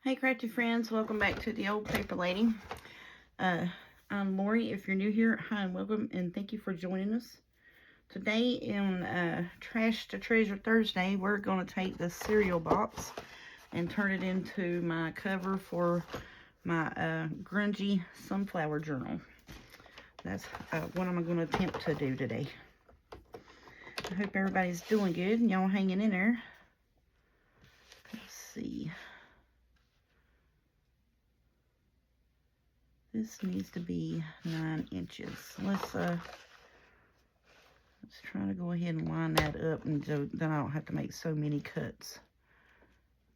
Hey crafty friends, welcome back to the Old Paper Lady. I'm Lori. If you're new here, hi and welcome, and thank you for joining us. Today in Trash to Treasure Thursday, we're going to take this cereal box and turn it into my cover for my grungy sunflower journal. That's what I'm going to attempt to do today. I hope everybody's doing good and y'all hanging in there. Let's see. This needs to be 9 inches. Let's try to go ahead and line that up, and so then I don't have to make so many cuts.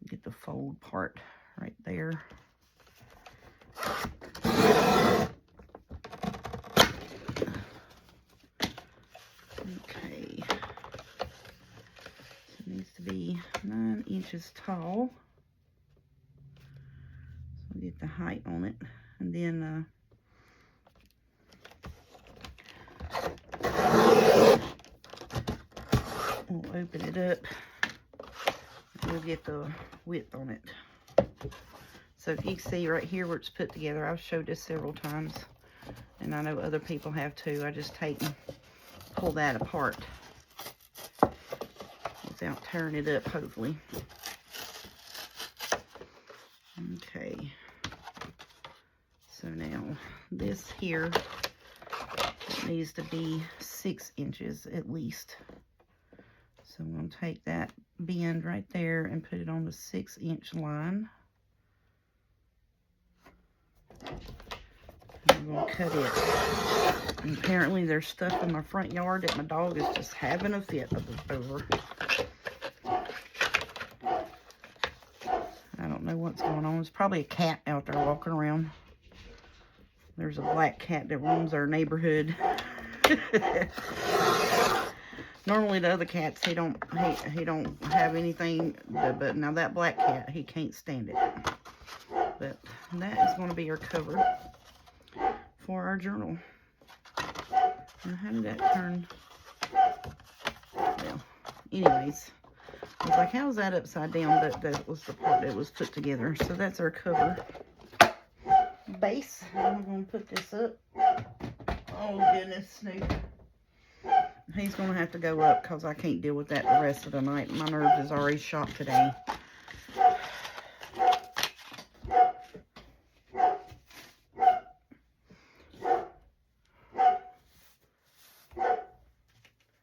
Get the fold part right there. Okay. So it needs to be 9 inches tall. So get the height on it. And then we'll open it up. And we'll get the width on it. So if you can see right here where it's put together, I've showed this several times. And I know other people have too. I just take and pull that apart without tearing it up, hopefully. Okay. So now this here needs to be 6 inches at least. So I'm going to take that bend right there and put it on the 6-inch line. I'm going to cut it. And apparently there's stuff in my front yard that my dog is just having a fit over. I don't know what's going on. There's probably a cat out there walking around. There's a black cat that roams our neighborhood. Normally the other cats, he don't have anything, but now that black cat, he can't stand it. But that is going to be our cover for our journal. Now how did that turn? Well, anyways, I was like, how is that upside down? But that was the part that was put together. So that's our cover base. I'm going to put this up. Oh goodness, Snoop. He's going to have to go up because I can't deal with that the rest of the night. My nerves is already shot today.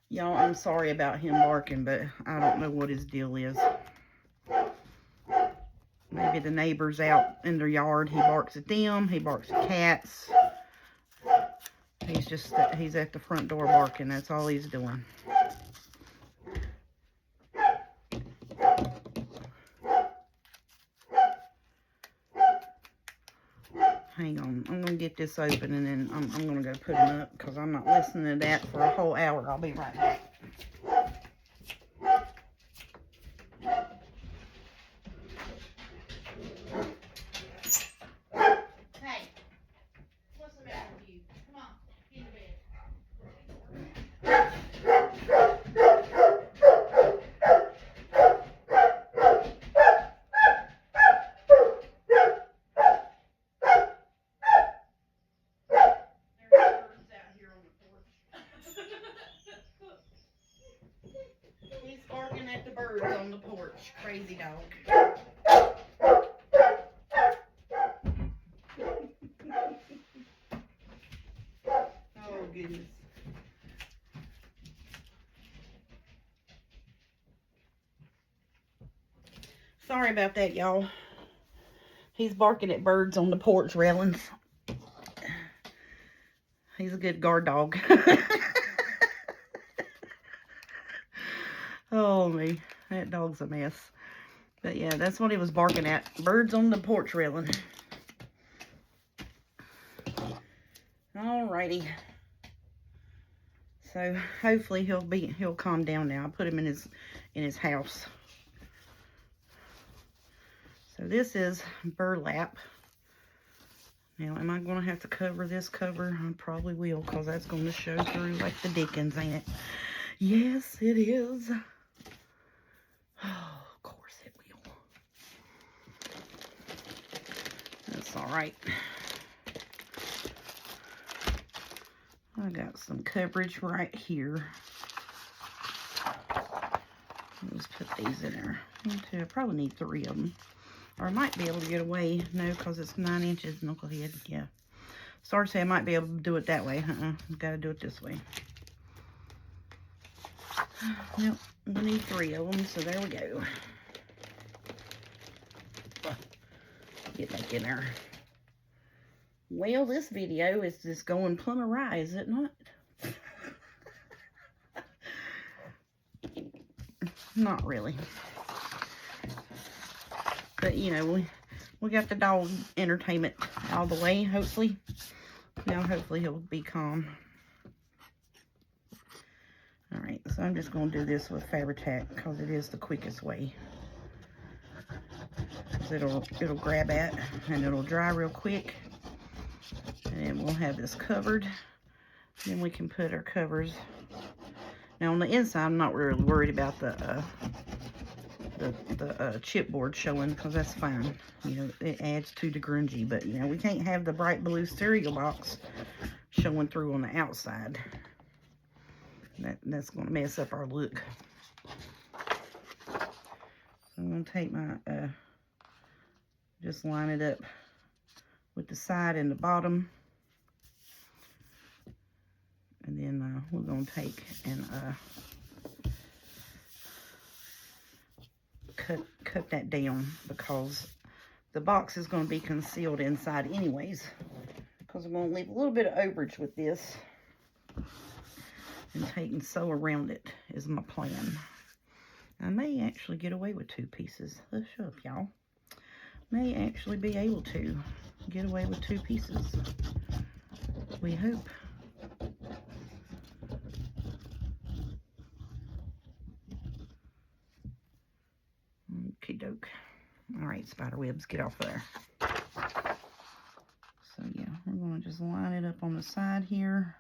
Y'all, I'm sorry about him barking, but I don't know what his deal is. Maybe the neighbors out in their yard, he barks at them, he barks at cats. He's at the front door barking. That's all he's doing. Hang on. I'm going to get this open and then I'm going to go put him up because I'm not listening to that for a whole hour. I'll be right back. He's barking at the birds on the porch. Crazy dog. Oh, goodness. Sorry about that, y'all. He's barking at birds on the porch railings. He's a good guard dog. Oh, me. That dog's a mess. But yeah, that's what he was barking at. Birds on the porch railing. Alrighty. So hopefully he'll calm down now. I put him in his house. So this is burlap. Now, am I going to have to cover this cover? I probably will, because that's going to show through like the dickens, ain't it? Yes, it is. Oh, of course it will. That's all right. I got some coverage right here. Let's put these in there. I probably need 3 of them. Or I might be able to get away. No, because it's 9 inches knucklehead. Yeah. Sorry to say I might be able to do it that way. I've got to do it this way. Well, we need 3 of them, so there we go. Get back in there. Well, this video is just going plumb awry, is it not? Not really. But, you know, we got the dog entertainment all the way, hopefully. Now, hopefully, he'll be calm. Alright, so I'm just going to do this with Fabri-Tac because it is the quickest way. Because it'll grab at and it'll dry real quick. And we'll have this covered. Then we can put our covers. Now, on the inside, I'm not really worried about the chipboard showing because that's fine. You know, it adds to the grungy. But, you know, we can't have the bright blue cereal box showing through on the outside. That's going to mess up our look. So I'm going to take my, just line it up with the side and the bottom. And then we're going to take and cut that down because the box is going to be concealed inside anyways. Because I'm going to leave a little bit of overage with this. And take and sew around it is my plan. I may actually get away with 2 pieces. Let's show up, y'all. May actually be able to get away with 2 pieces. We hope. Okie doke. Alright, spider webs, get off of there. So yeah, we're going to just line it up on the side here.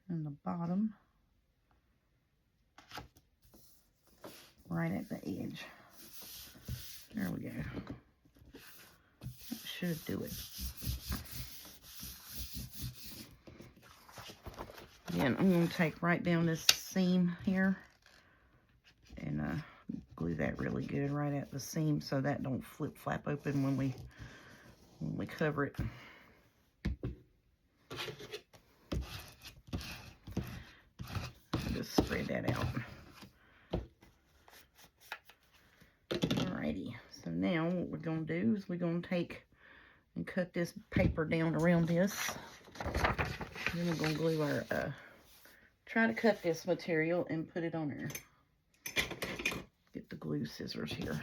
And the bottom. Right at the edge. There we go. That should do it. Then I'm going to take right down this seam here and glue that really good right at the seam so that don't flip flap open when we cover it. Just spread that out. Alrighty, so now what we're going to do is we're going to take and cut this paper down around this. Then we're going to glue our, try to cut this material and put it on there. Get the glue scissors here.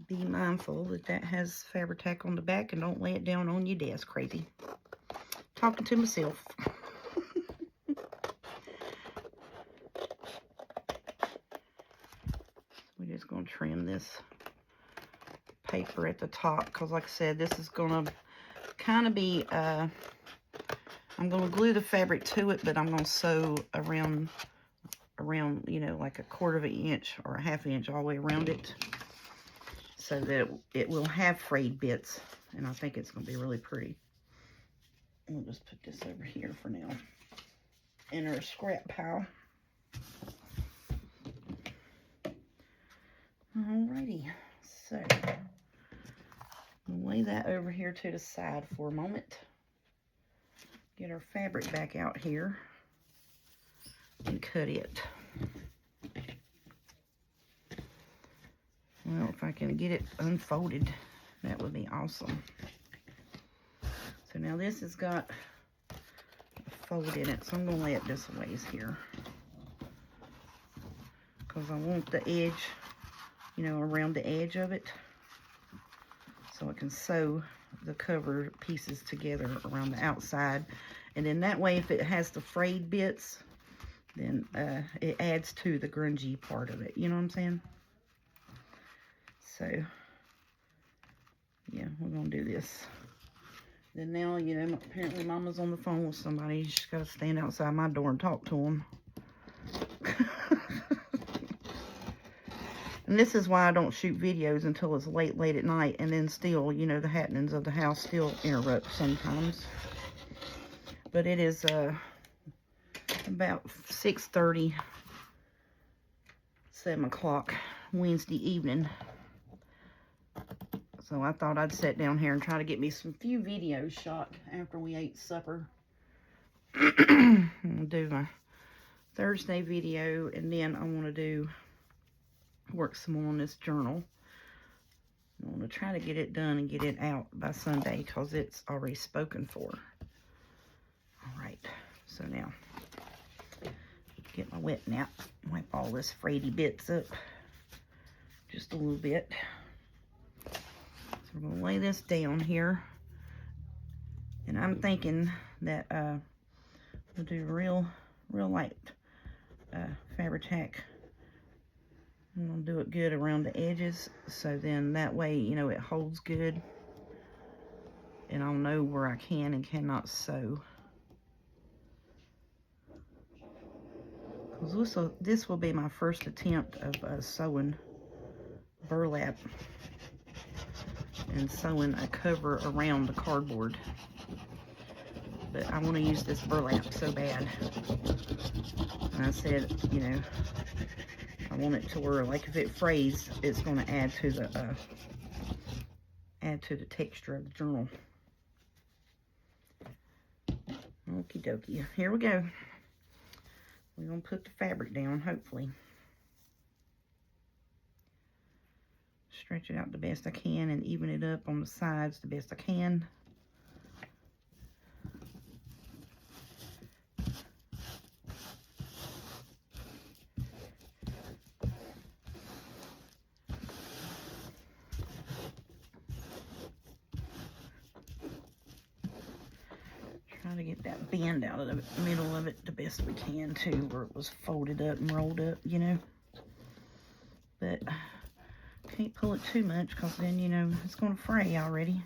Be mindful that that has Fabri-Tac on the back and don't lay it down on your desk, crazy. Talking to myself. We're just going to trim this paper at the top because, like I said, this is going to kind of be, I'm going to glue the fabric to it, but I'm going to sew around, you know, like a 1/4 of an inch or a 1/2 inch all the way around it so that it will have frayed bits, and I think it's going to be really pretty. We'll just put this over here for now in our scrap pile. Alrighty, so we'll lay that over here to the side for a moment. Get our fabric back out here and cut it. Well, if I can get it unfolded, that would be awesome. So now this has got a fold in it, so I'm going to lay it this ways here. Because I want the edge, you know, around the edge of it. So I can sew the cover pieces together around the outside. And then that way, if it has the frayed bits, then it adds to the grungy part of it. You know what I'm saying? So, yeah, we're going to do this. Then now, you know, apparently Mama's on the phone with somebody. She's got to stand outside my door and talk to them. And this is why I don't shoot videos until it's late at night. And then still, you know, the happenings of the house still interrupt sometimes. But it is about 6:30, 7 o'clock Wednesday evening. So I thought I'd sit down here and try to get me some few videos shot after we ate supper. I'll do my Thursday video, and then I want to work some more on this journal. I want to try to get it done and get it out by Sunday because it's already spoken for. All right, so now get my wet nap, wipe all this frayed bits up just a little bit. So we're going to lay this down here, and I'm thinking that we'll do real light Fabri-Tac. I'm going to do it good around the edges, so then that way, you know, it holds good, and I'll know where I can and cannot sew. Because this will be my first attempt of sewing burlap and sewing a cover around the cardboard. But I want to use this burlap so bad. And I said, you know, I want it to where, like, if it frays, it's going to add to the texture of the journal. Okie dokie. Here we go. We're going to put the fabric down, hopefully. Stretch it out the best I can and even it up on the sides the best I can. Try to get that bend out of the middle of it the best we can too, where it was folded up and rolled up, you know. But can't pull it too much because then, you know, it's going to fray already.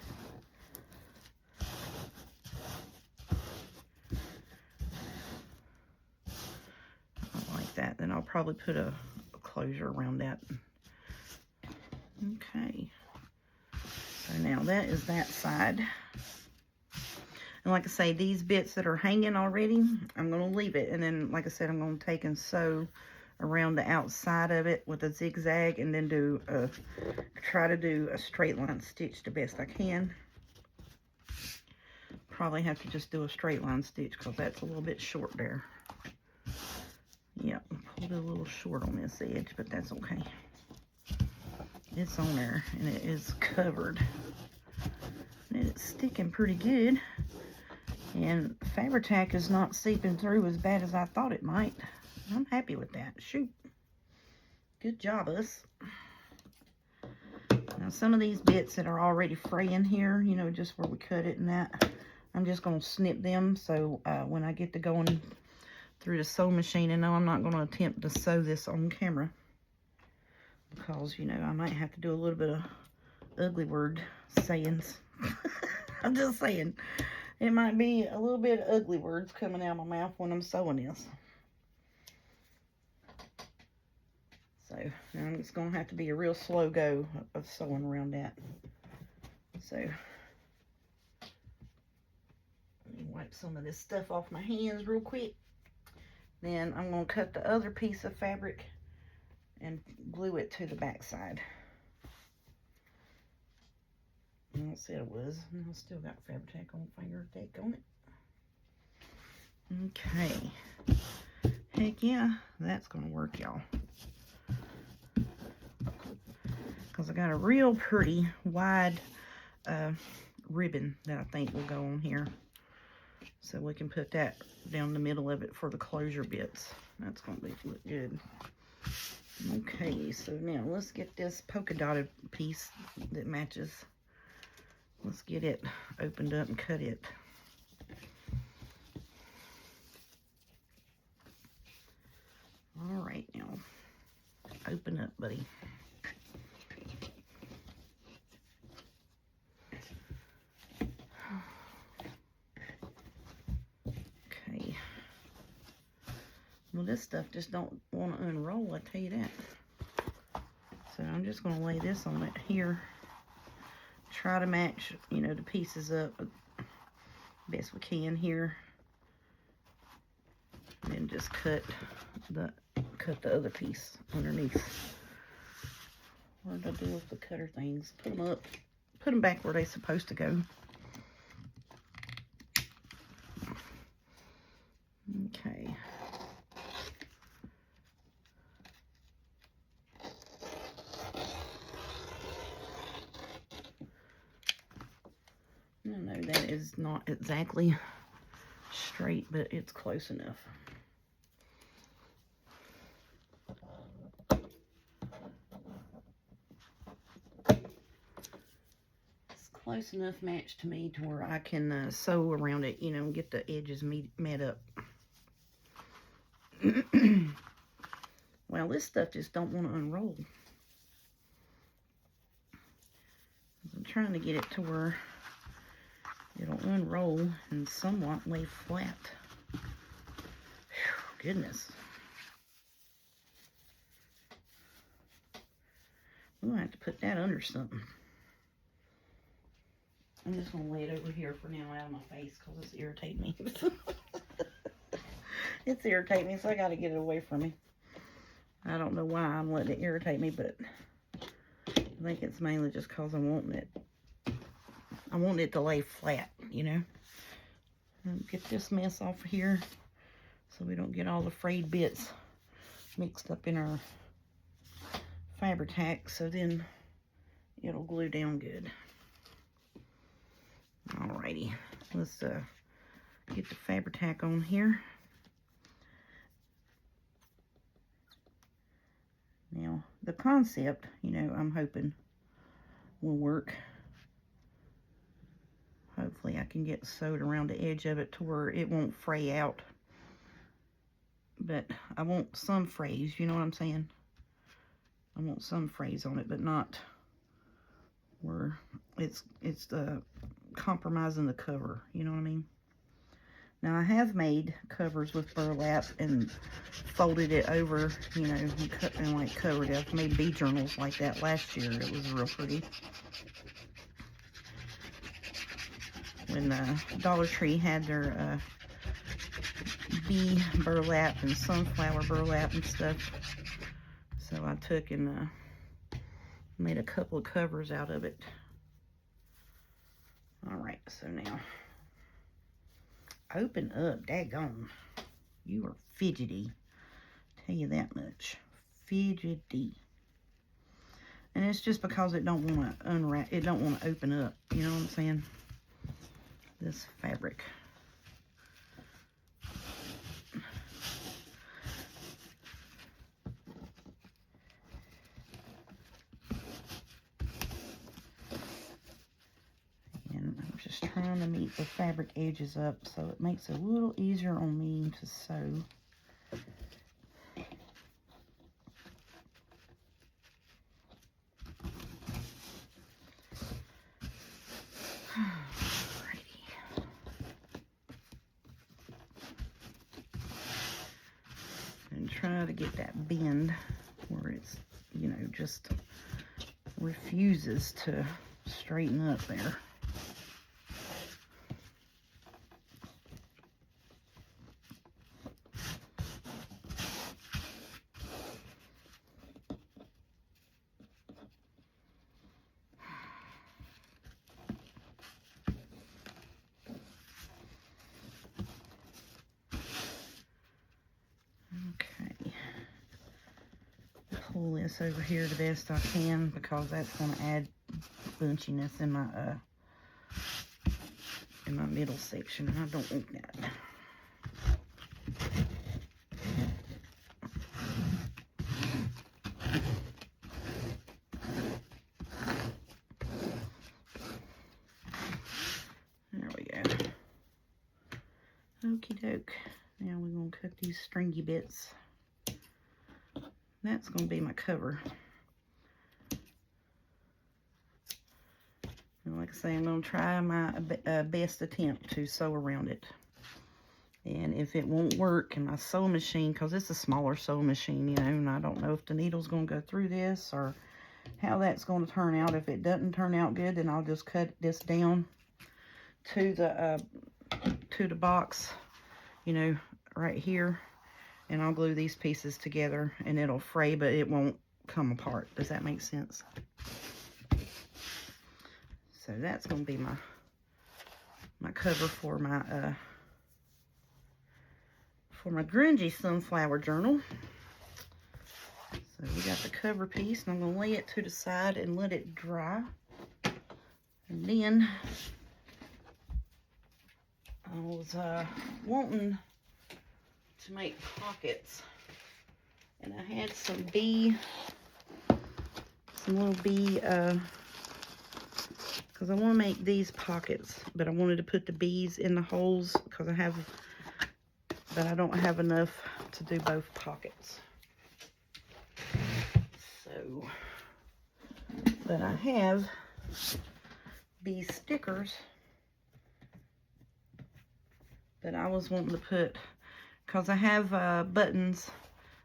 I like that. Then I'll probably put a closure around that. Okay. So now that is that side. And like I say, these bits that are hanging already, I'm going to leave it. And then, like I said, I'm going to take and sew around the outside of it with a zigzag, and then try to do a straight line stitch the best I can. Probably have to just do a straight line stitch because that's a little bit short there. Yep, pulled it a little short on this edge, but that's okay. It's on there, and it is covered. And it's sticking pretty good. And Fabri-Tac is not seeping through as bad as I thought it might. I'm happy with that. Shoot. Good job, us. Now, some of these bits that are already fraying here, you know, just where we cut it and that, I'm just going to snip them. So when I get to going through the sewing machine, and no, I'm not going to attempt to sew this on camera. Because, you know, I might have to do a little bit of ugly word sayings. I'm just saying. It might be a little bit of ugly words coming out of my mouth when I'm sewing this. So, now it's going to have to be a real slow go of sewing around that. So, let me wipe some of this stuff off my hands real quick. Then I'm going to cut the other piece of fabric and glue it to the back side. I said it was. I still got Fabri-Tac on finger tack on it. Okay. Heck yeah, that's going to work, y'all. Because I got a real pretty wide ribbon that I think will go on here. So we can put that down the middle of it for the closure bits. That's going to look good. Okay, so now let's get this polka dotted piece that matches. Let's get it opened up and cut it. All right, now open up, buddy. Okay. Well, this stuff just don't want to unroll, I tell you that. I'm just going to lay this on it here. Try to match, you know, the pieces up best we can here. And just cut the other piece underneath. What did I do with the cutter things? Put them up. Put them back where they're supposed to go. Okay. I know that is not exactly straight, but it's close enough. It's close enough match to me to where I can sew around it, you know, and get the edges met up. Well, this stuff just don't want to unroll. I'm trying to get it to where it'll unroll and somewhat lay flat. Whew, goodness. I'm going to have to put that under something. I'm just going to lay it over here for now out of my face because it's irritating me. It's irritating me, so I got to get it away from me. I don't know why I'm letting it irritate me, but I think it's mainly just because I want it to lay flat, you know. Get this mess off of here so we don't get all the frayed bits mixed up in our Fabri-Tac, so then it'll glue down good. Alrighty, let's get the Fabri-Tac on here. Now, the concept, you know, I'm hoping will work. Hopefully I can get sewed around the edge of it to where it won't fray out. But I want some frays, you know what I'm saying? I want some frays on it, but not where it's compromising the cover, you know what I mean? Now, I have made covers with burlap and folded it over, you know, and like covered it. I've made bee journals like that last year. It was real pretty. When Dollar Tree had their bee burlap and sunflower burlap and stuff. So I took and made a couple of covers out of it. Alright, so now, open up, daggone. You are fidgety. Tell you that much. Fidgety. And it's just because it don't want to unwrap, it don't want to open up. You know what I'm saying? This fabric. And I'm just trying to meet the fabric edges up so it makes it a little easier on me to sew. And try to get that bend where it's, you know, just refuses to straighten up there. Pull this over here the best I can because that's going to add bunchiness in my middle section. I don't want that. There we go. Okie doke. Now we're going to cut these stringy bits. That's going to be my cover. And like I say, I'm going to try my best attempt to sew around it. And if it won't work in my sewing machine, because it's a smaller sewing machine, you know, and I don't know if the needle's going to go through this or how that's going to turn out. If it doesn't turn out good, then I'll just cut this down to the box, you know, right here, and I'll glue these pieces together, and it'll fray, but it won't come apart. Does that make sense? So that's going to be my cover for my grungy sunflower journal. So we got the cover piece, and I'm going to lay it to the side and let it dry. And then I was wanting to make pockets, and I had some little bee, because I want to make these pockets, but I wanted to put the bees in the holes because but I don't have enough to do both pockets. So, but I have bee stickers that I was wanting to put, because I have buttons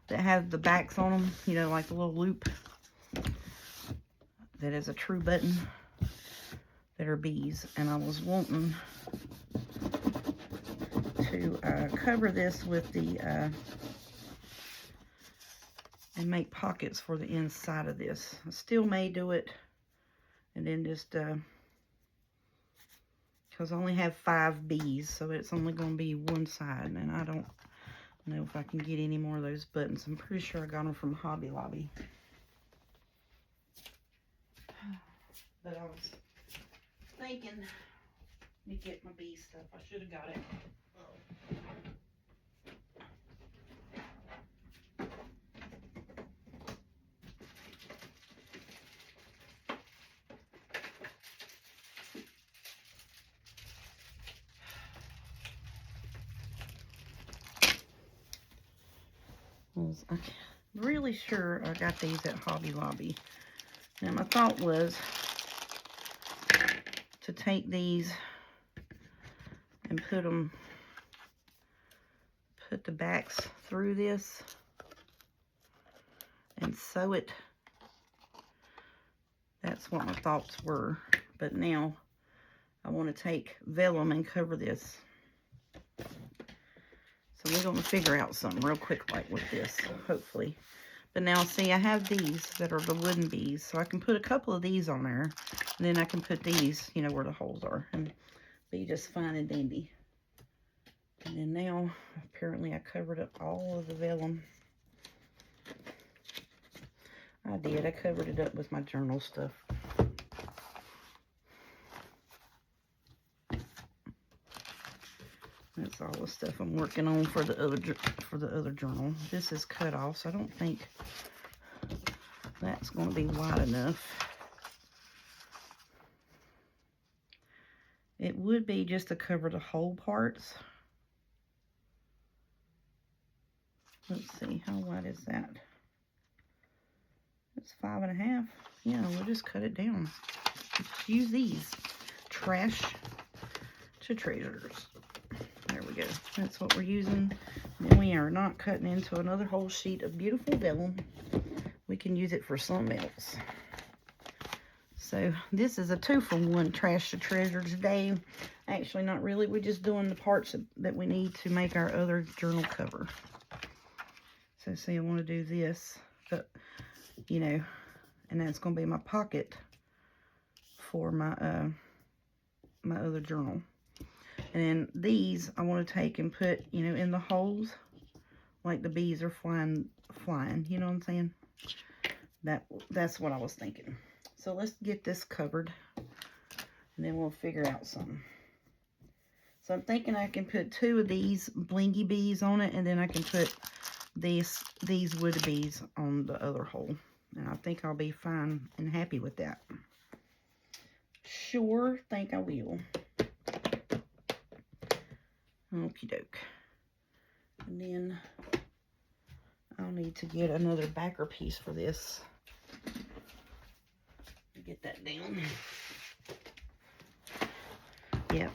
that have the backs on them, you know, like the little loop that is a true button, that are bees, and I was wanting to cover this with the and make pockets for the inside of this. I still may do it, and then just because I only have 5 bees, so it's only going to be one side, and I don't know if I can get any more of those buttons. I'm pretty sure I got them from Hobby Lobby, but I was thinking, let me get my bee stuff. I should have got it. I'm really sure I got these at Hobby Lobby. Now my thought was to take these and put the backs through this and sew it. That's what my thoughts were. But now I want to take vellum and cover this. So we're going to figure out something real quick like with this, hopefully. But now, see, I have these that are the wooden bees, so I can put a couple of these on there, and then I can put these, you know, where the holes are, and be just fine and dandy. And then now, apparently I covered up all of the vellum. I did. I covered it up with my journal stuff. That's all the stuff I'm working on for the other journal. This is cut off, so I don't think that's going to be wide enough. It would be just to cover the whole parts. Let's see, how wide is that? It's 5.5. Yeah, we'll just cut it down. Just use these. Trash to treasures. There we go. That's what we're using. And we are not cutting into another whole sheet of beautiful vellum. We can use it for something else. So this is a 2-for-1 trash to treasure today. Actually, not really. We're just doing the parts that we need to make our other journal cover. So see, I want to do this, but you know, and that's going to be my pocket for my my other journal. And then these I want to take and put, you know, in the holes, like the bees are flying, you know what I'm saying? That's what I was thinking. So let's get this covered, and then we'll figure out something. So I'm thinking I can put 2 of these blingy bees on it, and then I can put these wood bees on the other hole. And I think I'll be fine and happy with that. Sure think I will. Okie doke. And then I'll need to get another backer piece for this. Get that down. Yep.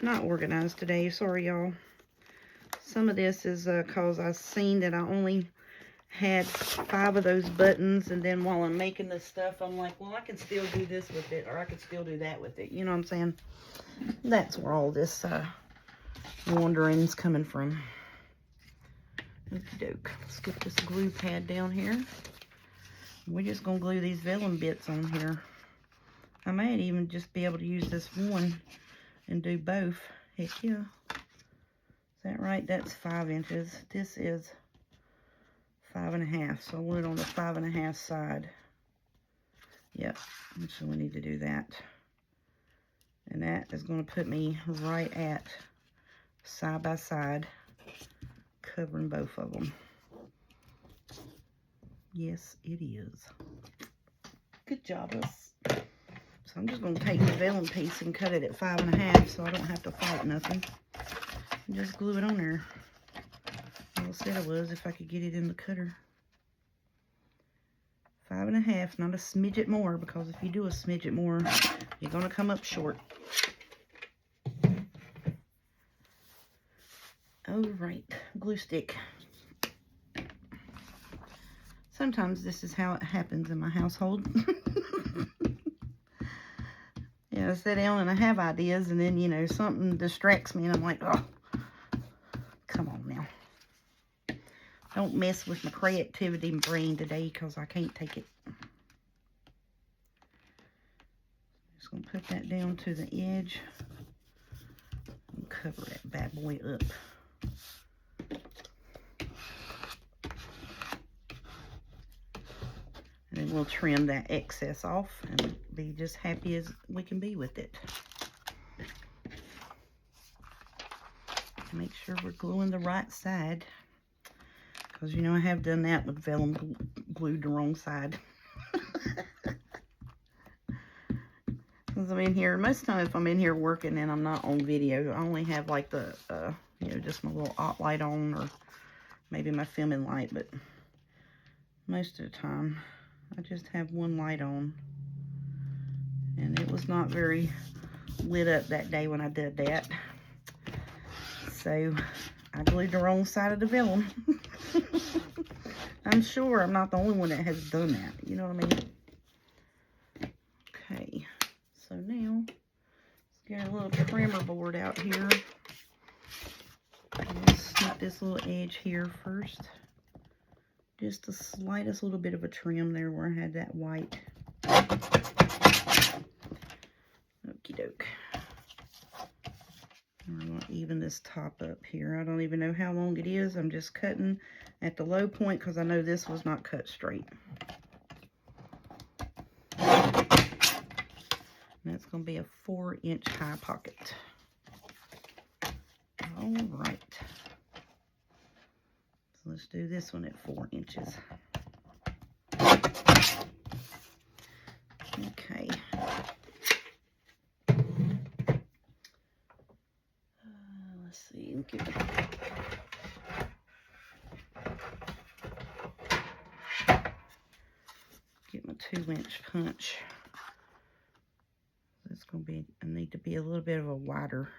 Not organized today. Sorry, y'all. Some of this is because I've seen that I only had 5 of those buttons, and then while I'm making this stuff, I'm like, well, I can still do this with it, or I could still do that with it. You know what I'm saying? That's where all this wandering's coming from. Okie doke. Let's get this glue pad down here. We're just going to glue these vellum bits on here. I might even just be able to use this one and do both. Heck yeah. Is that right? That's 5 inches. This is 5.5. So I'll glue it on the 5.5 side. Yep. So we need to do that. And that is going to put me right at side by side, covering both of them. Yes, it is. Good job, us. So I'm just going to take the vellum piece and cut it at 5.5 so I don't have to fight nothing. And just glue it on there. All I said I was if I could get it in the cutter. 5.5, not a smidget more, because if you do a smidget more, you're going to come up short. Alright, glue stick. Sometimes this is how it happens in my household. Yeah, I sit down and I have ideas, and then, you know, something distracts me, and I'm like, oh, come on now. Don't mess with my creativity brain today, because I can't take it. Just going to put that down to the edge and cover that bad boy up. And then we'll trim that excess off and be just happy as we can be with it. Make sure we're gluing the right side, because you know I have done that with vellum glued the wrong side. Because I'm in here, most of the time if I'm in here working and I'm not on video, I only have like the, you know, just my little op light on, or maybe my filming light, but most of the time I just have one light on. And it was not very lit up that day when I did that. So I glued the wrong side of the vellum. I'm sure I'm not the only one that has done that. You know what I mean? Okay. So now, let's get a little trimmer board out here. Let's snip this little edge here first. Just the slightest little bit of a trim there where I had that white. Okie doke. We're going to even this top up here. I don't even know how long it is. I'm just cutting at the low point because I know this was not cut straight. And that's going to be a 4-inch high pocket. All right. So let's do this one at 4 inches. Okay. Let's see. Get my 2-inch punch. It's going to be, I need to be a little bit of a wider.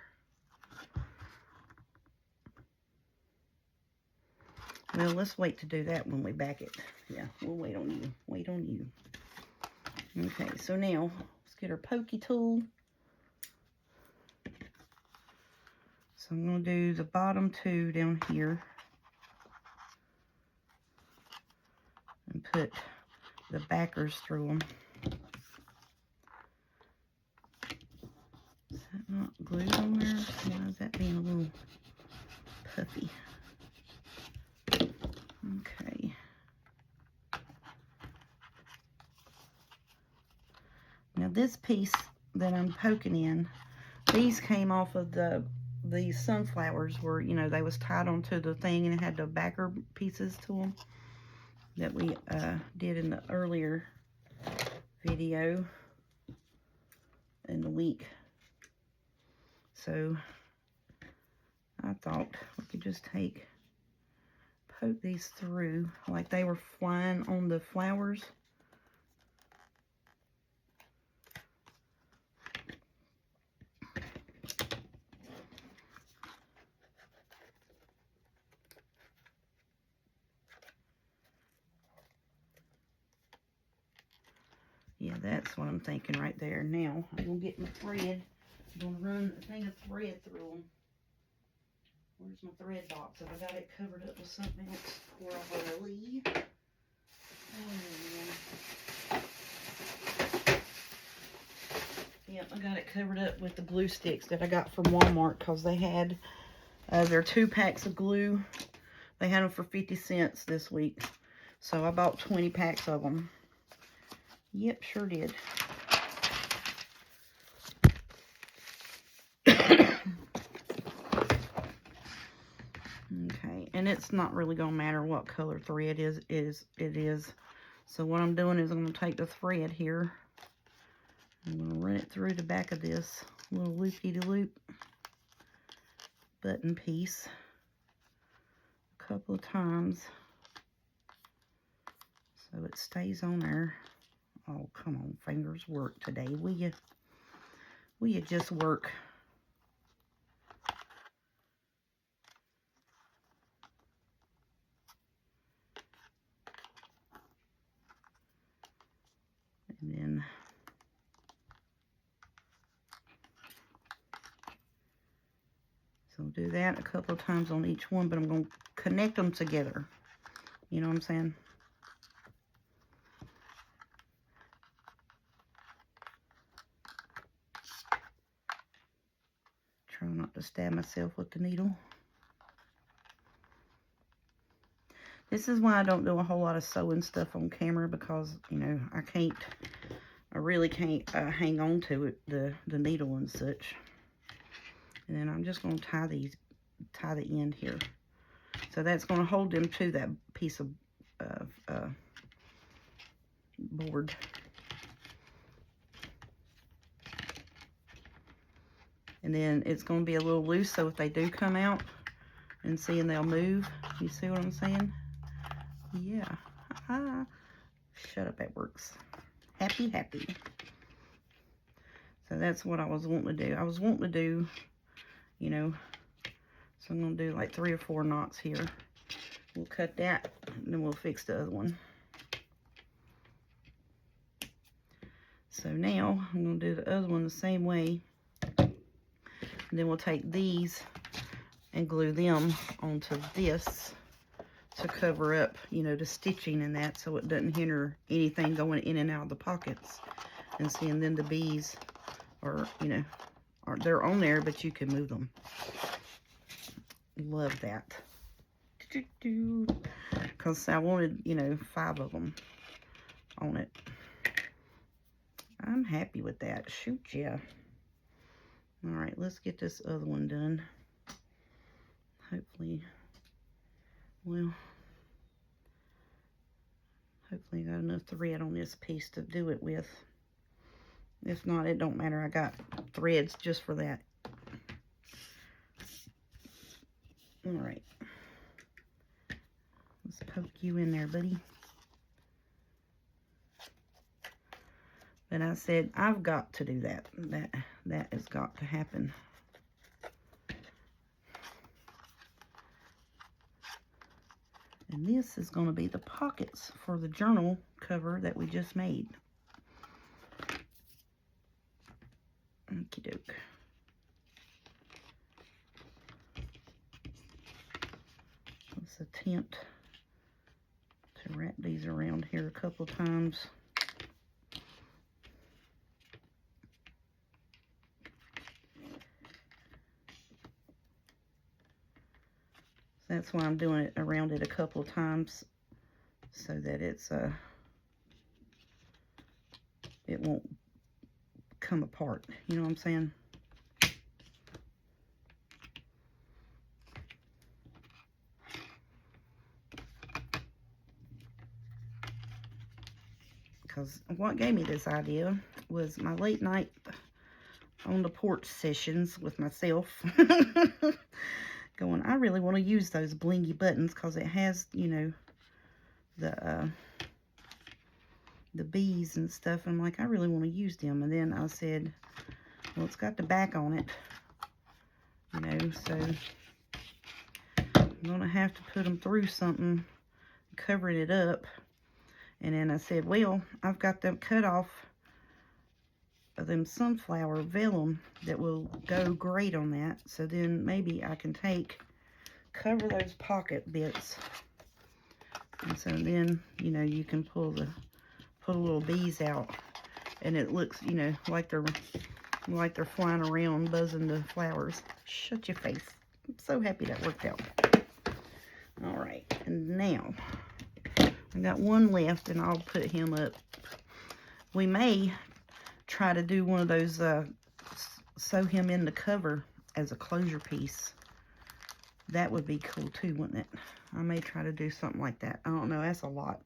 Well, let's wait to do that when we back it. Yeah, we'll wait on you. Wait on you. Okay, so now let's get our pokey tool. So I'm going to do the bottom 2 down here and put the backers through them. Is that not glued on there? Why is that being a little puffy? Okay. Now this piece that I'm poking in, these came off of these sunflowers where, you know, they was tied onto the thing and it had the backer pieces to them that we did in the earlier video in the week. So I thought we could just poke these through like they were flying on the flowers. that's what I'm thinking right there. Now, I'm going to get my thread. I'm going to run a thing of thread through them. Where's my thread box? Have I got it covered up with something else before I go to leave? Yep, I got it covered up with the glue sticks that I got from Walmart because they had their 2 packs of glue. They had them for 50 cents this week. So I bought 20 packs of them. Yep, sure did. Okay, and it's not really going to matter what color thread it is. So what I'm doing is I'm going to take the thread here. I'm going to run it through the back of this little loopy-de-loop button piece a couple of times so it stays on there. Oh, come on, fingers, work today, will you? Will you just work? And then so I'll do that a couple of times on each one, but I'm going to connect them together. You know what I'm saying? Try not to stab myself with the needle. This is why I don't do a whole lot of sewing stuff on camera, because, you know, I really can't hang on to it, the needle and such. And then I'm just going to tie the end here. So that's going to hold them to that piece of board. And then it's going to be a little loose, so if they do come out and they'll move. You see what I'm saying? Yeah. Shut up, that works. Happy. So that's what I was wanting to do. I was wanting to do, you know, so I'm going to do like 3 or 4 knots here. We'll cut that, and then we'll fix the other one. So now I'm going to do the other one the same way. And then we'll take these and glue them onto this to cover up, you know, the stitching and that, so it doesn't hinder anything going in and out of the pockets. And see, and then the bees are, you know, they're on there, but you can move them. Love that. Because I wanted, you know, 5 of them on it. I'm happy with that. Shoot, yeah. All right, let's get this other one done. Hopefully, well, hopefully I got enough thread on this piece to do it with. If not, it don't matter. I got threads just for that. All right. Let's poke you in there, buddy. But I said, I've got to do that. That has got to happen. And this is going to be the pockets for the journal cover that we just made. Okie doke. Let's attempt to wrap these around here a couple of times. That's why I'm doing it around it a couple of times, so that it won't come apart. You know what I'm saying? Because what gave me this idea was my late night on the porch sessions with myself. Going, I really want to use those blingy buttons because it has, you know, the bees and stuff. I'm like, I really want to use them. And then I said, well, it's got the back on it, you know, so I'm going to have to put them through something, covering it up. And then I said, well, I've got them cut off of them sunflower vellum that will go great on that. So then maybe I can cover those pocket bits. And so then, you know, you can pull the little bees out. And it looks, you know, like they're flying around, buzzing the flowers. Shut your face. I'm so happy that worked out. All right, and now I got one left, and I'll put him up. We may try to do one of those, sew him in the cover as a closure piece. That would be cool too, wouldn't it? I may try to do something like that. I don't know, that's a lot.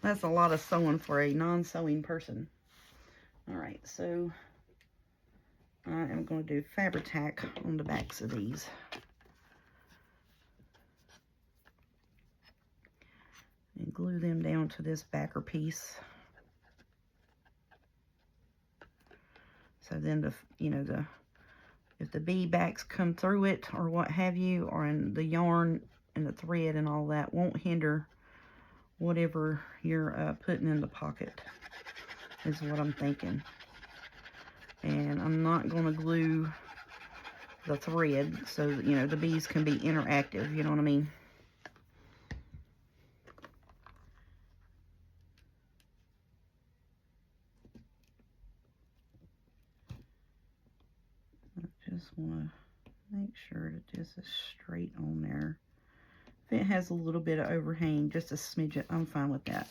That's a lot of sewing for a non-sewing person. All right, so I am going to do Fabri-Tac on the backs of these. And glue them down to this backer piece. So then if the bee backs come through it or what have you, or in the yarn and the thread and all that, won't hinder whatever you're putting in the pocket, is what I'm thinking. And I'm not going to glue the thread so that, you know, the bees can be interactive, you know what I mean? Just want to make sure that this is straight on there. If it has a little bit of overhang, just a smidget, I'm fine with that.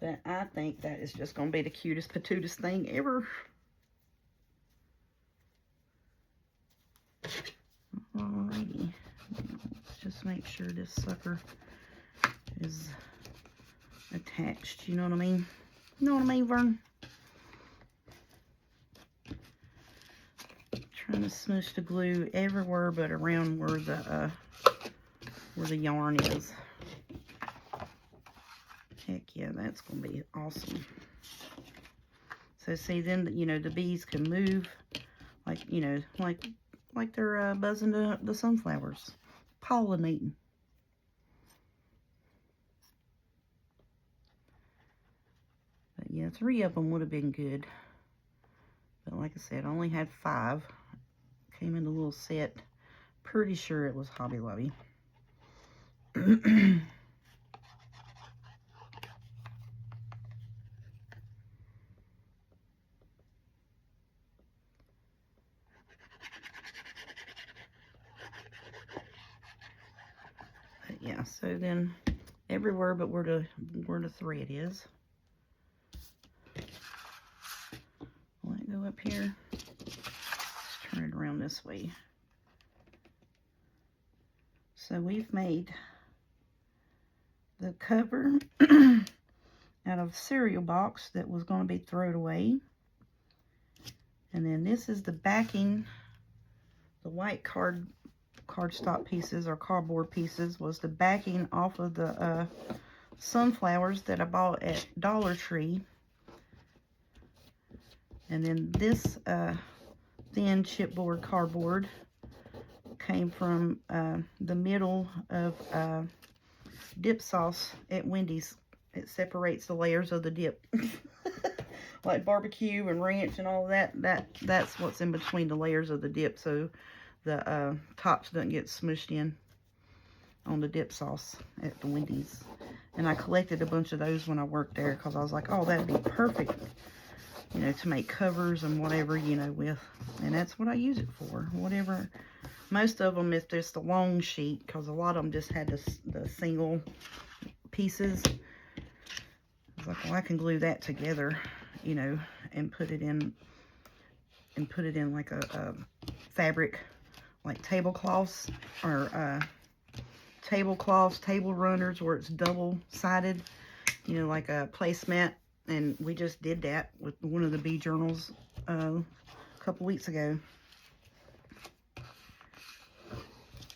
But I think that is just going to be the cutest patootis thing ever. Alrighty. Let's just make sure this sucker is attached. You know what I mean? You know what I mean, Vern? Trying to smoosh the glue everywhere but around where the yarn is. Heck yeah, that's gonna be awesome. So see, then, you know, the bees can move like, you know, like they're buzzing the sunflowers, pollinating. But yeah, 3 of them would have been good. But like I said, I only had 5. Came in a little set. Pretty sure it was Hobby Lobby. Yeah, so then everywhere but where the thread is. Let it go up here. Let's turn it around this way. So we've made the cover out of cereal box that was going to be thrown away. And then this is the backing. The white cardstock pieces or cardboard pieces was the backing off of the sunflowers that I bought at Dollar Tree. And then this thin chipboard cardboard came from the middle of dip sauce at Wendy's. It separates the layers of the dip. Like barbecue and ranch and all of that's what's in between the layers of the dip, so the tops don't get smushed in on the dip sauce at the Wendy's. And I collected a bunch of those when I worked there because I was like, oh, that'd be perfect, you know, to make covers and whatever, you know, with. And that's what I use it for, whatever. Most of them is just the long sheet because a lot of them just had the single pieces. I was like, well, I can glue that together, you know, and put it in like a fabric, like tablecloths or tablecloths, table runners where it's double-sided, you know, like a placemat. And we just did that with one of the bee journals a couple weeks ago.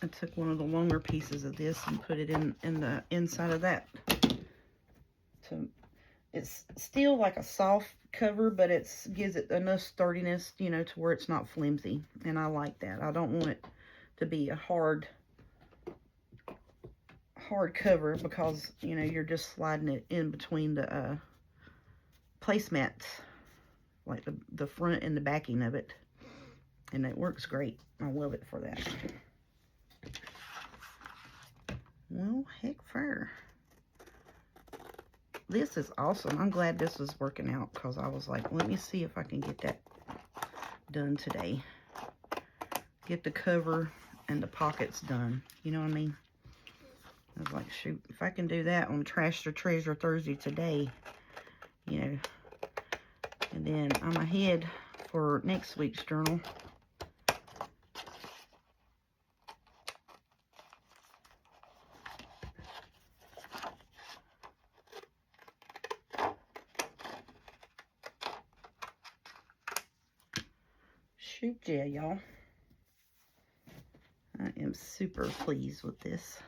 I took one of the longer pieces of this and put it in the inside of that. So it's still like a soft cover, but it gives it enough sturdiness, you know, to where it's not flimsy. And I like that. I don't want it to be a hard cover, because, you know, you're just sliding it in between the placemats, like the front and the backing of it. And it works great. I love it for that. Well, heck fur. This is awesome. I'm glad this is working out, because I was like, let me see if I can get that done today. Get the cover and the pockets done. You know what I mean? I was like, shoot, if I can do that on Trash to Treasure Thursday today, you know. And then I'm ahead for next week's journal. Shoot, yeah, y'all. I am super pleased with this.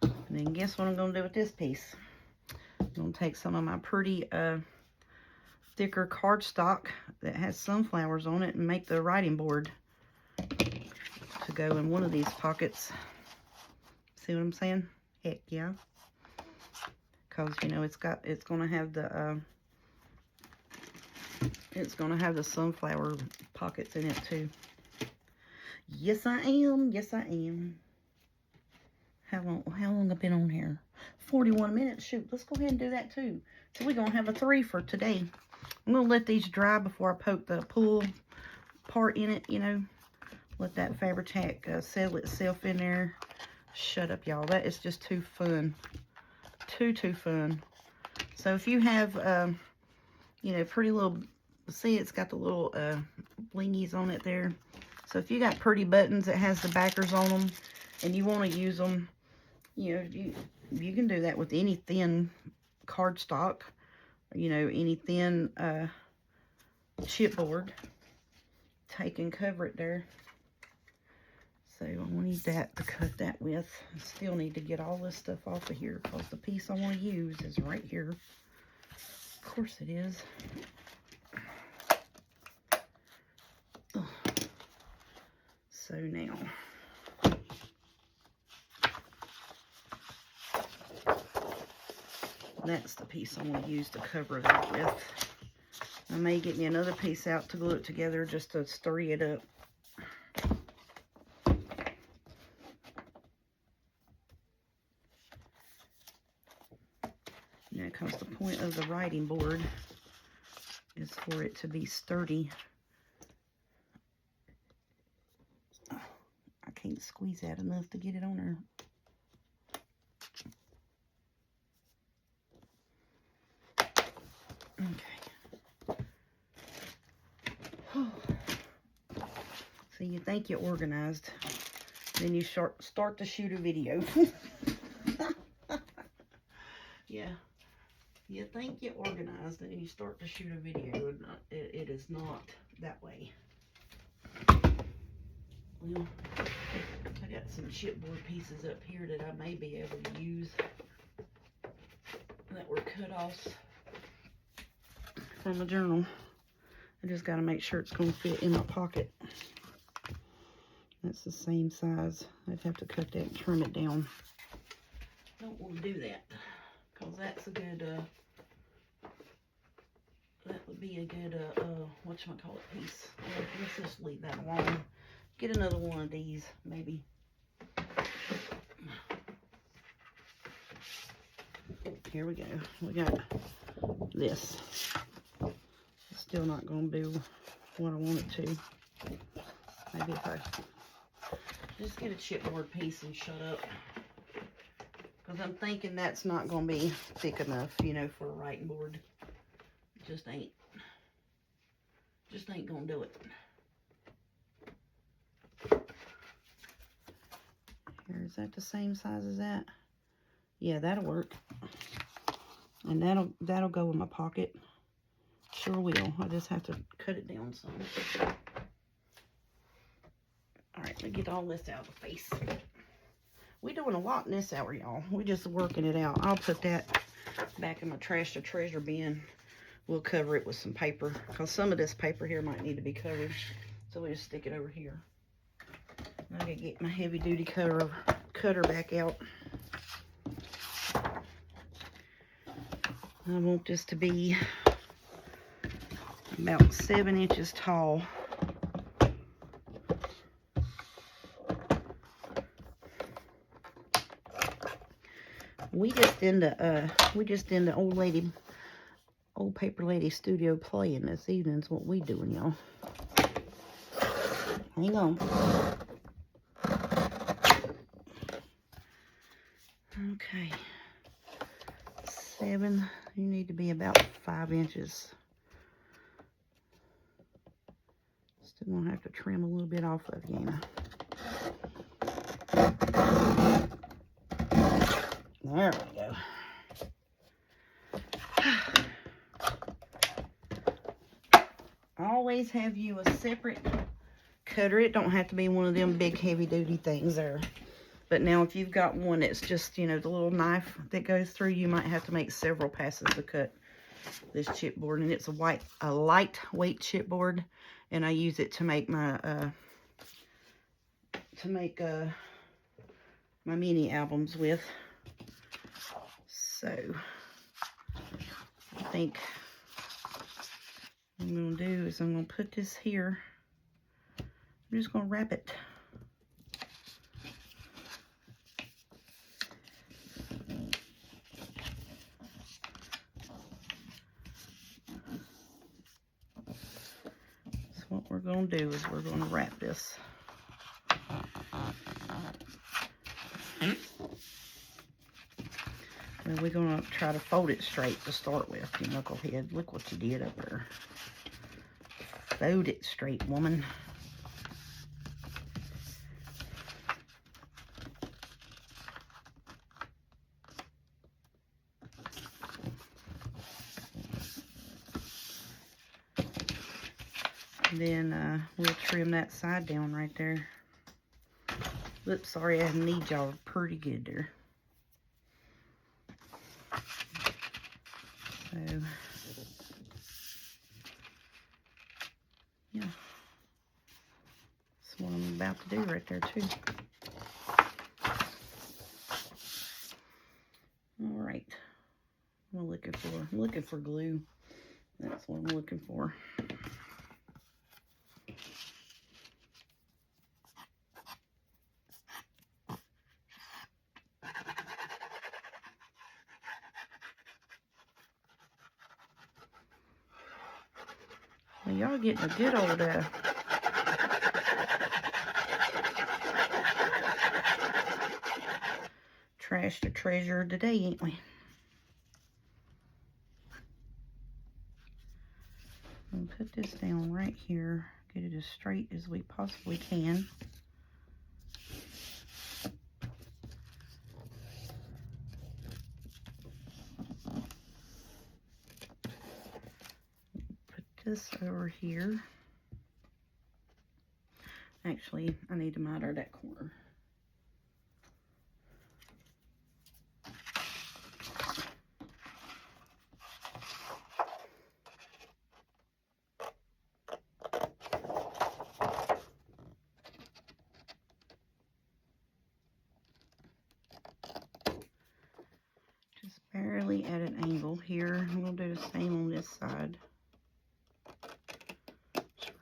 And then guess what I'm going to do with this piece? I'm going to take some of my pretty thicker cardstock that has sunflowers on it and make the writing board to go in one of these pockets. See what I'm saying? Heck yeah. Because, you know, it's going to have the sunflower pockets in it too. Yes, I am. Yes, I am. How long I've been on here? 41 minutes. Shoot, let's go ahead and do that too. So we're going to have a 3 for today. I'm going to let these dry before I poke the pull part in it, you know. Let that Fabri-Tac settle itself in there. Shut up, y'all. That is just too fun. Too fun. So if you have, you know, pretty little, see, it's got the little blingies on it there. So if you got pretty buttons that has the backers on them and you want to use them, you know, you can do that with any thin cardstock, you know, any thin chipboard. Take and cover it there. So I need that to cut that with. I still need to get all this stuff off of here, because the piece I want to use is right here. Of course it is. Ugh. So now, that's the piece I want to use to cover that with. I may get me another piece out to glue it together just to sturdy it up. You know, because the point of the writing board is for it to be sturdy. Oh, I can't squeeze that enough to get it on there. Okay. So you think you're organized, then you start to shoot a video. Yeah. You think you're organized, and you start to shoot a video, and it is not that way. Well, I got some chipboard pieces up here that I may be able to use that were cut off from a journal. I just got to make sure it's going to fit in my pocket. That's the same size. I'd have to cut that and trim it down. Don't want to do that, because that's a good, that would be a good, whatchamacallit piece. Let's just leave that alone. Get another one of these, maybe. Here we go. We got this. It's still not going to do what I want it to. Maybe if I just get a chipboard piece and shut up. Because I'm thinking that's not going to be thick enough, you know, for a writing board. It just ain't going to do it. Here, is that the same size as that? Yeah, that'll work. And that'll go in my pocket. Sure will. I just have to cut it down some. Alright, let me get all this out of the face. We're doing a lot in this hour, y'all. We're just working it out. I'll put that back in my trash to treasure bin. We'll cover it with some paper, because some of this paper here might need to be covered. So we'll just stick it over here. I gotta get my heavy duty cutter back out. I want this to be about 7 inches tall. We just in the old paper lady studio playing this evening's what we doing, y'all. Hang on. Okay. 7. You need to be about 5 inches. Still gonna have to trim a little bit off of you, Anna. There we go. Always have you a separate cutter. It don't have to be one of them big heavy duty things there. But now if you've got one that's just, you know, the little knife that goes through, you might have to make several passes to cut this chipboard. And it's a lightweight chipboard, and I use it to make my my mini albums with. So I think what I'm gonna do is I'm gonna put this here. I'm just gonna wrap it. So what we're gonna do is we're gonna wrap this. And we're gonna try to fold it straight to start with, you knucklehead. Look what you did up there. Fold it straight, woman. Then we'll trim that side down right there. Oops, sorry, I need y'all pretty good there. So, yeah. That's what I'm about to do right there, too. All right. I'm looking for glue. That's what I'm looking for. Well, y'all getting a good old trash to treasure today, ain't we? I'm gonna put this down right here. Get it as straight as we possibly can. Put this over here. Actually, I need to miter that corner. Just barely at an angle here. I'm going to do the same on this side.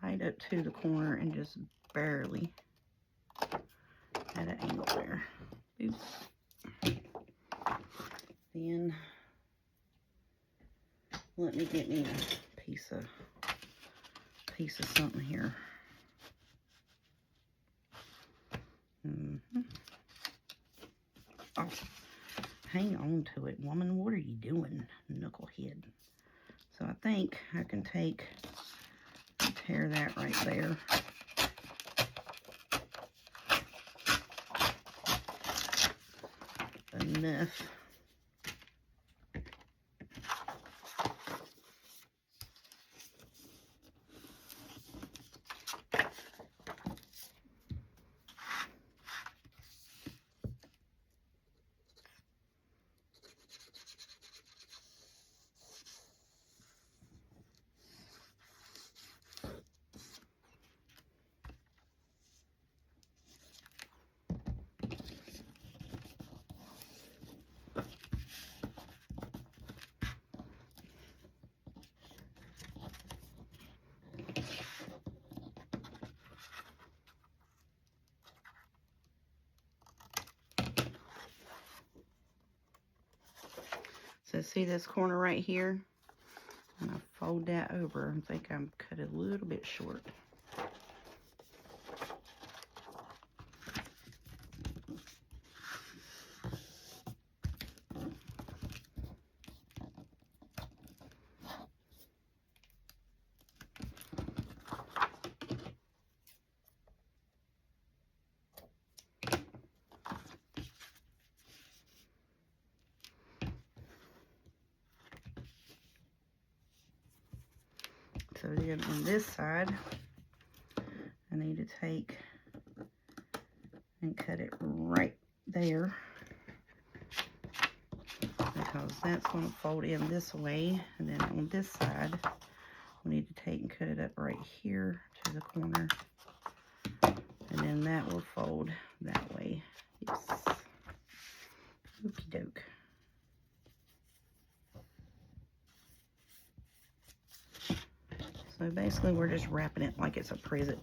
Right up to the corner and just barely at an angle there. Oops. Then let me get me a piece of something here. Oh, hang on to it, woman. What are you doing, knucklehead? So I think I can tear that right there. Enough. So see this corner right here? And I fold that over. I think I'm cut it a little bit short. So then on this side, I need to take and cut it right there, because that's going to fold in this way. And then on this side, we need to take and cut it up right here to the corner. And then that will fold that way. Yes. Okie doke. So basically we're just wrapping it like it's a present.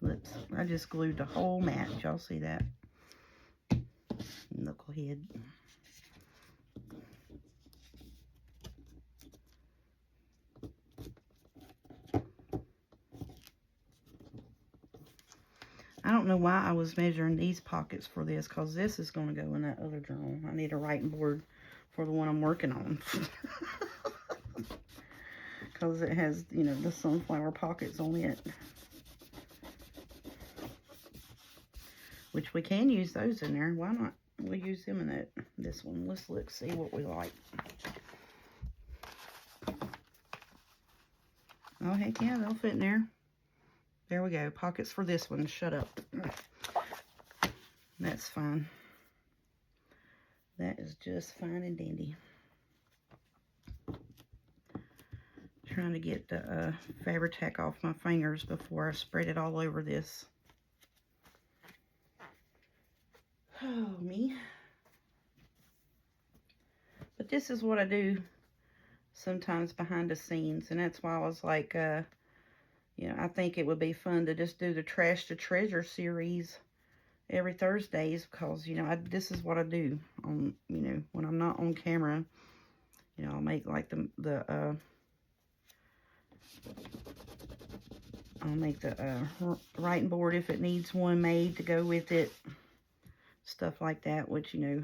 Whoops, I just glued the whole mat. Y'all see that? Knucklehead. I don't know why I was measuring these pockets for this, because this is going to go in that other journal. I need a writing board for the one I'm working on. Because it has, you know, the sunflower pockets on it. Which we can use those in there. Why not? We'll use them in this one. Let's look, see what we like. Oh, heck yeah, they'll fit in there. There we go. Pockets for this one. Shut up. That's fine. That is just fine and dandy. Trying to get the Fabri-Tac off my fingers before I spread it all over this. Oh, me. But this is what I do sometimes behind the scenes. And that's why I was like, you know, I think it would be fun to just do the Trash to Treasure series every Thursdays, because, you know, this is what I do on, you know, when I'm not on camera. You know, I'll make like I'll make the writing board if it needs one made to go with it. Stuff like that, which, you know.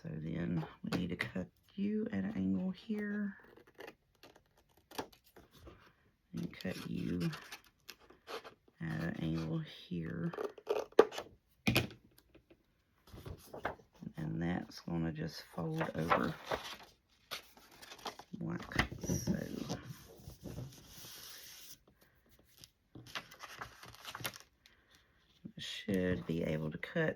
So then we need to cut you at an angle here. And cut you at an angle here. And that's going to just fold over like so. I should be able to cut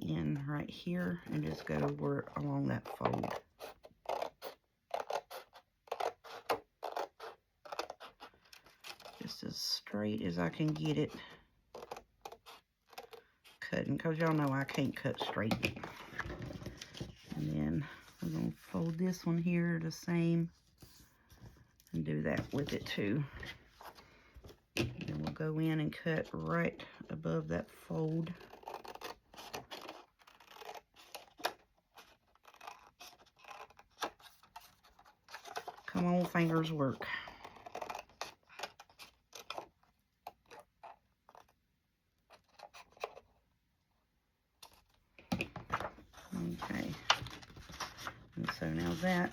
in right here and just go over along that fold. Just as straight as I can get it cutting, because y'all know I can't cut straight. And then we're going to fold this one here the same and do that with it too. And we'll go in and cut right above that fold. Come on, fingers, work. Okay. And so now that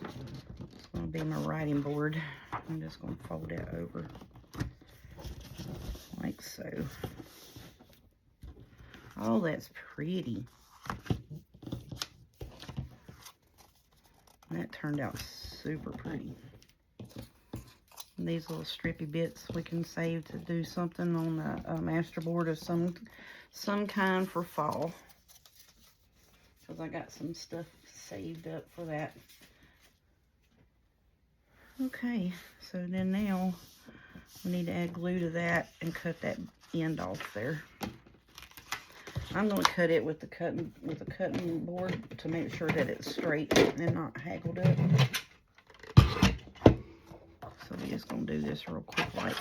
is going to be my writing board. I'm just going to fold it over like so. Oh, that's pretty. That turned out super pretty. And these little strippy bits we can save to do something on a master board of some kind for fall. Because I got some stuff saved up for that. Okay, so then now We need to add glue to that and cut that end off there. I'm going to cut it with a cutting board to make sure that it's straight and not haggled up. So we're just going to do this real quick like.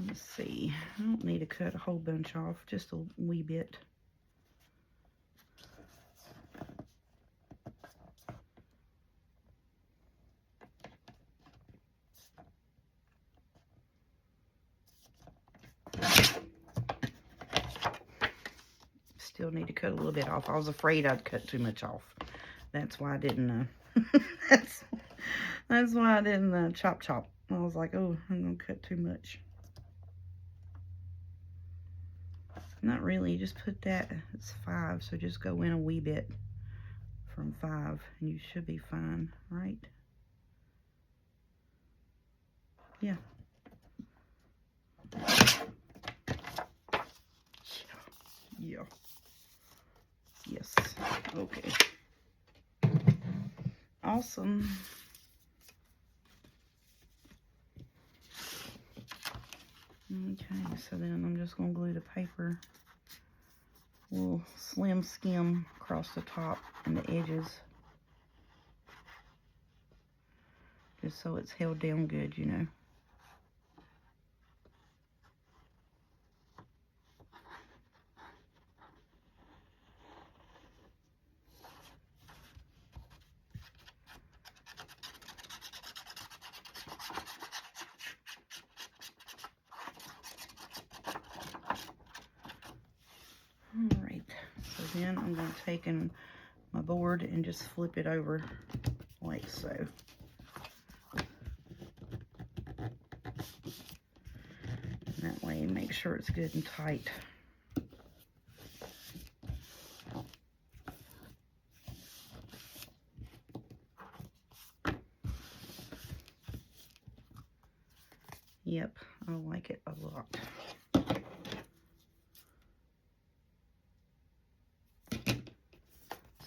Let's see. I don't need to cut a whole bunch off, just a wee bit. Still need to cut a little bit off. I was afraid I'd cut too much off. That's why I didn't, that's why I didn't chop. I was like, oh, I'm going to cut too much. Not really, just put that, it's 5, so just go in a wee bit from 5, and you should be fine, right? Yeah. Yeah. Yes. Okay. Awesome. Okay, so then I'm just going to glue the paper, a little slim skim across the top and the edges, just so it's held down good, you know. Alright, so then I'm going to take my board and just flip it over like so. And that way, make sure it's good and tight. Yep, I like it a lot.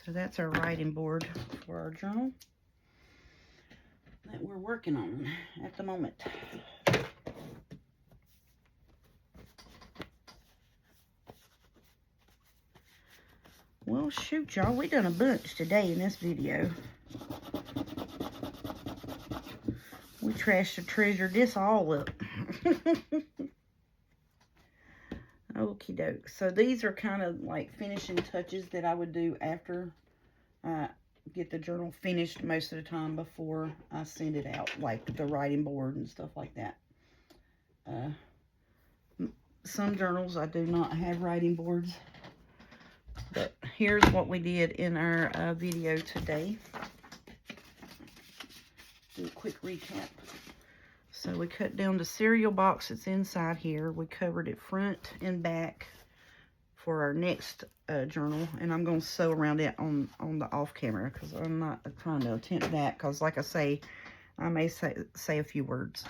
So that's our writing board for our journal that we're working on at the moment. Well, shoot, y'all, we done a bunch today in this video. We trashed and treasured this all up. Okie doke. So these are kind of like finishing touches that I would do after I get the journal finished most of the time before I send it out, like the writing board and stuff like that. Some journals I do not have writing boards, but here's what we did in our video today. Do a quick recap. So we cut down the cereal box that's inside here. We covered it front and back for our next journal, and I'm going to sew around it on the off camera because I'm not trying to attempt that because, like I say, I may say a few words.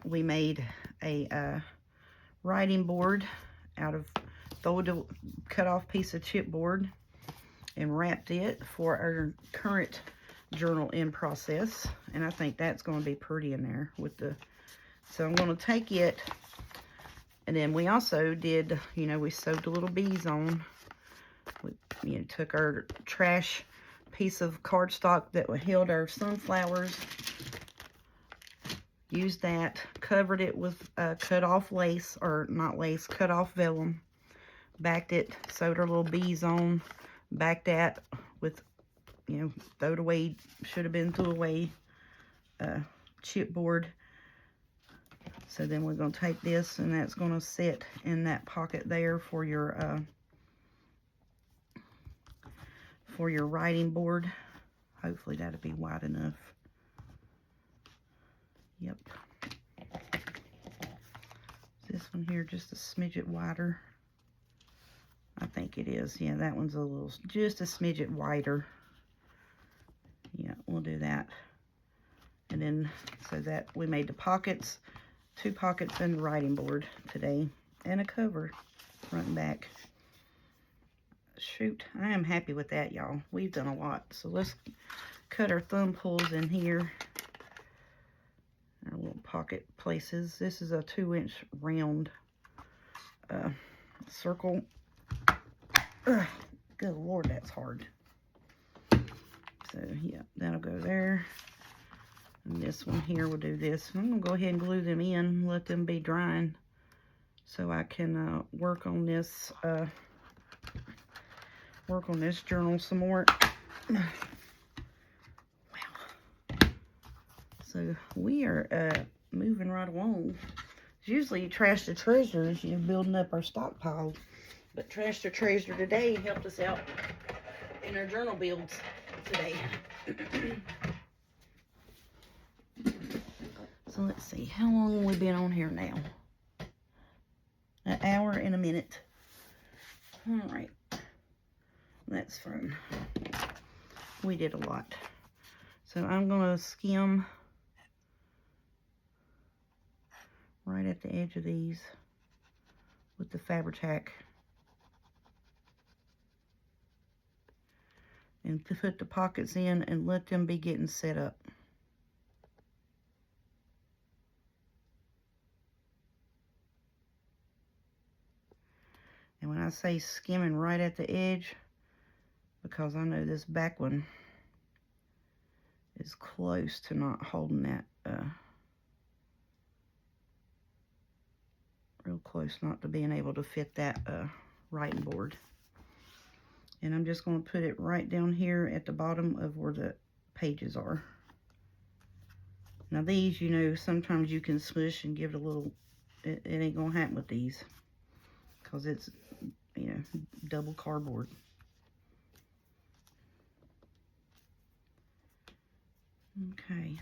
We made a writing board out of the cut off piece of chipboard and wrapped it for our current journal in process, and I think that's going to be pretty in there with the, so I'm going to take it, and then we also did, you know, we sewed the little bees on. We, you know, took our trash piece of cardstock that held our sunflowers, used that, covered it with cut off lace, or not lace, cut off vellum, backed it, sewed our little bees on, backed that with, you know, throwed away, should have been threw away chipboard. So then we're going to take this, and that's going to sit in that pocket there for your writing board. Hopefully that'll be wide enough. Yep. This one here just a smidget wider. I think it is. Yeah, that one's a little, just a smidget wider. Yeah, we'll do that. And then, so that we made the pockets, 2 pockets and the writing board today, and a cover front and back. Shoot, I am happy with that, y'all. We've done a lot. So let's cut our thumb pulls in here. pocket places. This is a 2-inch round circle. Ugh, good Lord, that's hard. So yeah, that'll go there. And this one here will do this. I'm gonna go ahead and glue them in, let them be drying, so I can work on this journal some more. Wow. So we are moving right along. Usually Trash to Treasures, building up our stockpile, but Trash to Treasure today helped us out in our journal builds today. So let's see, how long have we been on here now? An hour and a minute. All right, that's fun. We did a lot. So I'm gonna skim right at the edge of these with the Fabri-Tac and to put the pockets in and let them be getting set up. And when I say skimming right at the edge, because I know this back one is close to not holding that, real close not to being able to fit that writing board. And I'm just going to put it right down here at the bottom of where the pages are. Now these, sometimes you can smush and give it a little, it ain't going to happen with these, because it's, double cardboard. Okay.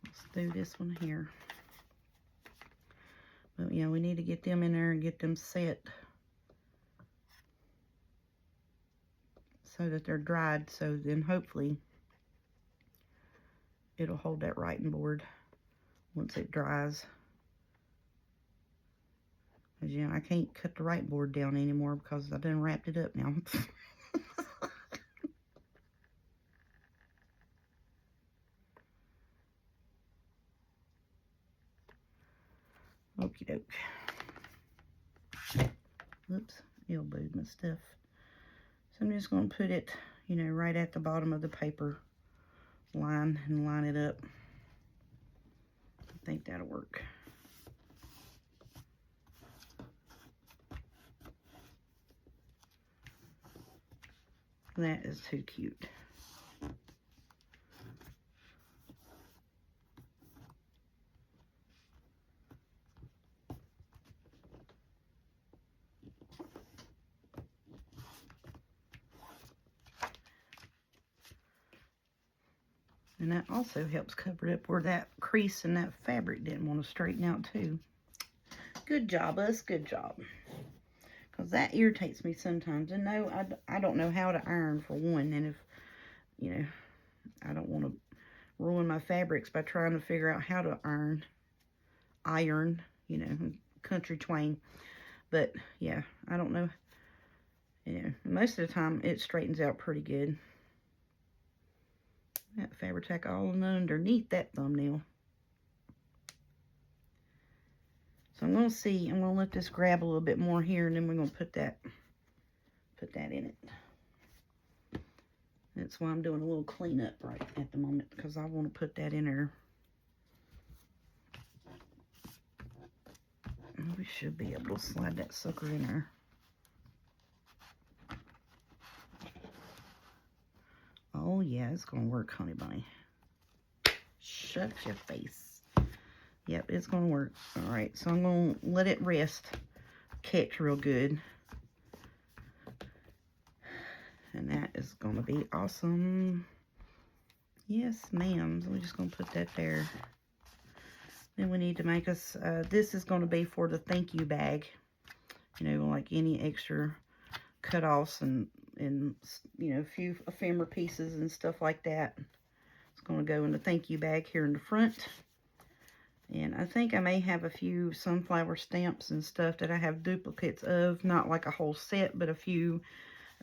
Let's do this one here. But yeah, we need to get them in there and get them set so that they're dried, so then hopefully it'll hold that writing board once it dries. As I can't cut the writing board down anymore because I done wrapped it up now. Okie doke. Oops, elbowed my stuff. So I'm just going to put it, right at the bottom of the paper line and line it up. I think that'll work. That is too cute. And that also helps cover it up where that crease in that fabric didn't want to straighten out too. Good job, us. Good job. Because that irritates me sometimes. And no, I don't know how to iron, for one. And if, I don't want to ruin my fabrics by trying to figure out how to iron, country twang. But, yeah, I don't know. Most of the time it straightens out pretty good. That Fabri-Tac all underneath that thumbnail. So I'm going to let this grab a little bit more here, and then we're going to put that in it. That's why I'm doing a little cleanup right at the moment, because I want to put that in there. And we should be able to slide that sucker in there. Oh yeah, it's going to work, honey bunny. Shut your face. Yep, it's going to work. All right, so I'm going to let it rest, catch real good. And that is going to be awesome. Yes, ma'am. So we're just going to put that there. Then we need to make us, this is going to be for the thank you bag. Like any extra cut-offs and a few ephemera pieces and stuff like that. It's going to go in the thank you bag here in the front. And I think I may have a few sunflower stamps and stuff that I have duplicates of. Not like a whole set, but a few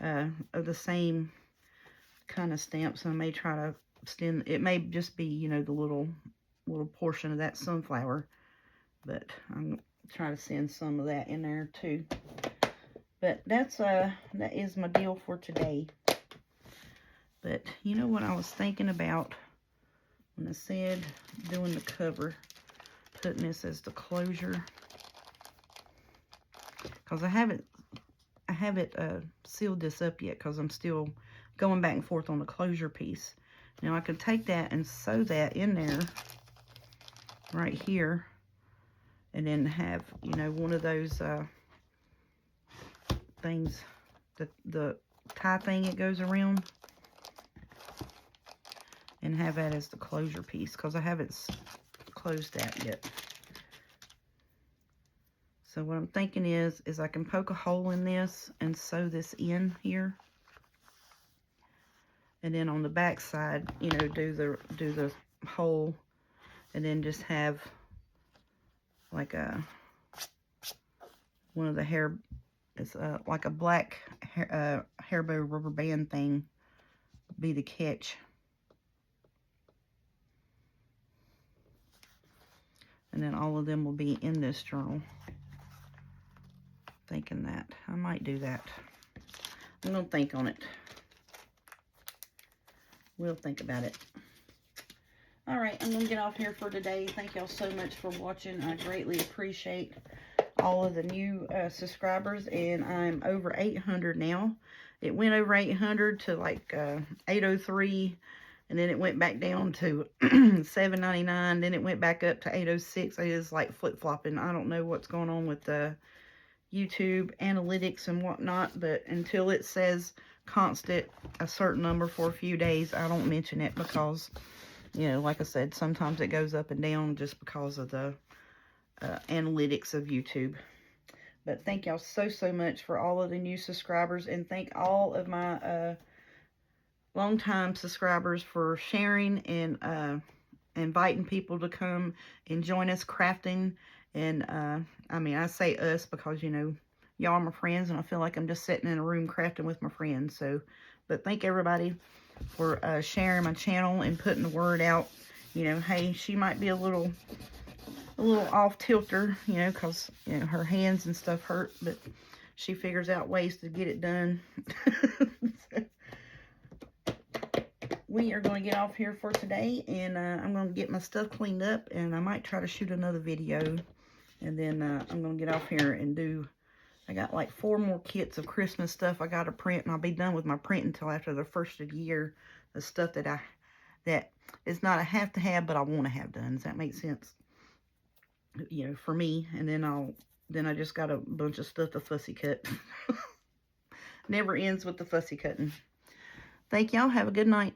of the same kind of stamps. I may try to extend, it may just be, you know, the little portion of that sunflower, but I'm trying to send some of that in there too. But that is my deal for today. But you know what I was thinking about when I said doing the cover, putting this as the closure, because I haven't sealed this up yet, because I'm still going back and forth on the closure piece. Now I could take that and sew that in there right here, and then have, you know, one of those things, the tie thing it goes around, and have that as the closure piece, because I haven't closed that yet. So what I'm thinking is I can poke a hole in this and sew this in here, and then on the back side, you know, do the hole, and then just have like one of the hair, it's like a black hair bow rubber band thing be the catch. And then all of them will be in this journal. Thinking that I might do that. I'm gonna think on it. We'll think about it. All right, I'm gonna get off here for today. Thank y'all so much for watching. I greatly appreciate all of the new subscribers, and I'm over 800 now. It went over 800 to like 803, and then it went back down to 799. Then it went back up to 806. It is like flip-flopping. I don't know what's going on with the YouTube analytics and whatnot, but until it says constant a certain number for a few days, I don't mention it, because, you know, like I said, sometimes it goes up and down just because of the analytics of YouTube. But thank y'all so much for all of the new subscribers, and thank all of my longtime subscribers for sharing and inviting people to come and join us crafting. And I mean, I say us because, you know, y'all are my friends, and I feel like I'm just sitting in a room crafting with my friends. So, but thank everybody for sharing my channel and putting the word out. You know, hey, she might be a little off tilter, you know, because, you know, her hands and stuff hurt, but she figures out ways to get it done. So, we are going to get off here for today, and I'm going to get my stuff cleaned up, and I might try to shoot another video, and then I'm going to get off here and do, I got like 4 more kits of Christmas stuff I got to print, and I'll be done with my print until after the first of the year, the stuff that is not a have to have, but I want to have done. Does that make sense? You know, for me. And then I just got a bunch of stuff to fussy cut. Never ends with the fussy cutting. Thank y'all. Have a good night.